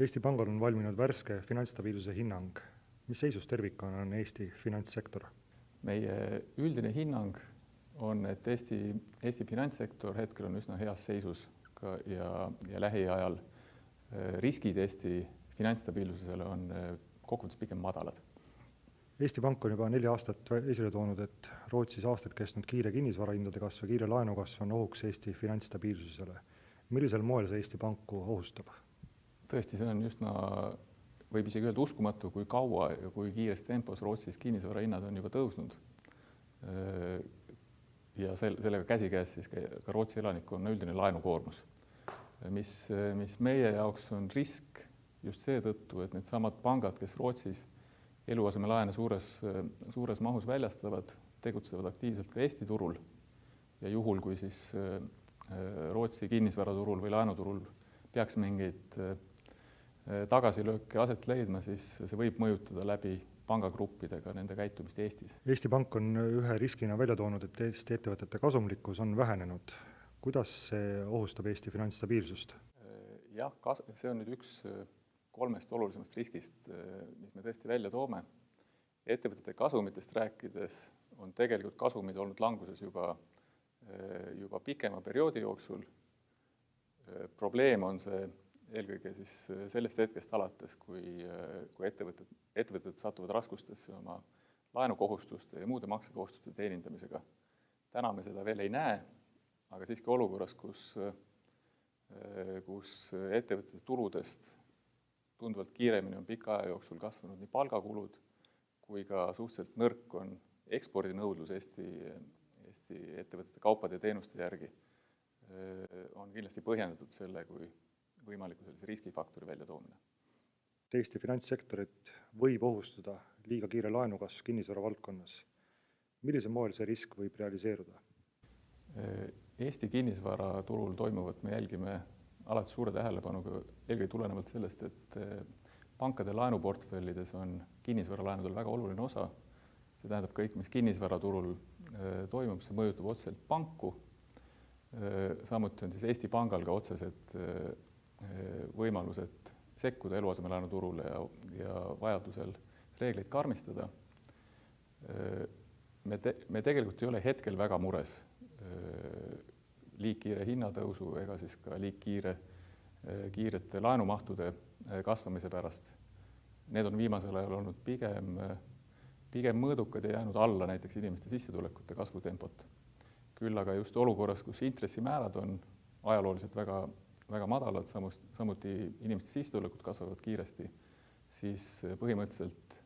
Eesti Pangal on valminud värske finantsstabiilsuse hinnang. Mis seisus tervikuna on Eesti finantssektor? Meie üldine hinnang on, et Eesti finantssektor hetkel on üsna heas seisus ja lähiajal riskid Eesti finantsstabiilsusele on kokkuvõttes pigem madalad. Eesti Pank on juba 4 aastat esile toonud, et Rootsis aastaid kestnud kiire kinnisvarahindade kasv ja kiire laenukasv on ohuks Eesti finantsstabiilsusele. Millisel moel see Eesti Panku ohustab? Tõesti, see on üsna, võib isegi öelda uskumatu, kui kaua ja kui kiires tempos Rootsis kinnisvarahinnad on juba tõusnud. Ja sellega käsikäes siis ka Rootsi elanikkonna üldine laenukoormus, mis meie jaoks on risk just seetõttu, et need samad pangad, kes Rootsis eluasemelaene suures mahus väljastavad, tegutsevad aktiivselt ka Eesti turul. Ja juhul, kui siis Rootsi kinnisvaraturul või laenuturul peaks mingeid tagasilööke aset leidma, siis see võib mõjutada läbi pangagruppidega nende käitumist Eestis. Eesti Pank on ühe riskina välja toonud, et Eesti ettevõtete kasumlikkus on vähenenud. Kuidas see ohustab Eesti finantsstabiilsust? Jah, see on nüüd üks 3 olulisemast riskist, mis me tõesti välja toome. Ettevõtete kasumitest rääkides on tegelikult kasumid olnud languses juba pikema perioodi jooksul. Probleem on see eelkõige siis sellest hetkest alates, kui ettevõtted satuvad raskustesse oma laenukohustuste ja muude maksekohustuste teenindamisega. Täna me seda veel ei näe, aga siiski olukorras, kus ettevõtete tuludest tunduvalt kiiremini on pika aja jooksul kasvanud nii palgakulud kui ka suhteliselt nõrk on ekspordinõudlus Eesti ettevõtete kaupade ja teenuste järgi, on kindlasti põhjendatud selle kui võimaliku sellise riskifaktori välja toomine. Eesti finantssektorit võib ohustada liiga kiire laenukasv kinnisvara valdkonnas. Millisel moel see risk võib realiseeruda? Eesti kinnisvaraturul toimuvat me jälgime alati suure tähelepanuga eelkõige tulenevalt sellest, et pankade laenuportfellides on kinnisvaralaenudel väga oluline osa. See tähendab kõik, mis kinnisvaraturul toimub, see mõjutab otseselt panku. Samuti on siis Eesti Pangal ka otsesed võimalused sekkuda eluasemelaenuturule ja vajadusel reegleid karmistada. Me tegelikult ei ole hetkel väga mures liigkiire hinnatõusu ega siis ka liigkiirete laenumahtude kasvamise pärast. Need on viimasel ajal olnud pigem mõõdukad ja jäänud alla näiteks inimeste sissetulekute kasvutempot. Küll aga just olukorras, kus intressimäärad on ajalooliselt väga madalad, samuti inimeste sissetulekud kasvavad kiiresti, siis põhimõtteliselt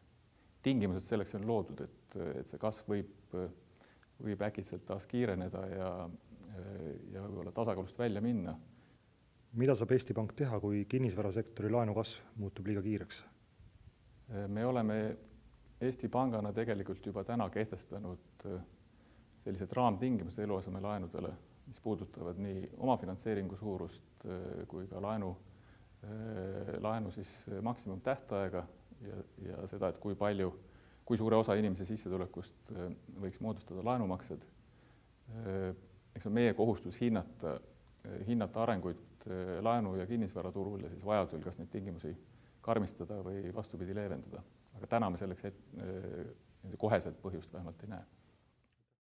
tingimused selleks on loodud, et see kasv võib äkitselt taas kiireneda ja võib-olla tasakaalust välja minna. Mida saab Eesti Pank teha, kui kinnisvarasektori laenukasv muutub liiga kiireks? Me oleme Eesti Pangana tegelikult juba täna kehtestanud sellised raamtingimused eluasemelaenudele, mis puudutavad nii omafinantseeringu suurust kui ka laenu siis maksimum tähtaega ja seda, et kui suure osa inimese sissetulekust võiks moodustada laenumaksed. Eks on meie kohustus hinnata arenguid laenu- ja kinnisvaraturul ja siis vajadusel kas neid tingimusi karmistada või vastupidi leevendada. Aga täna me selleks koheselt põhjust vähemalt ei näe.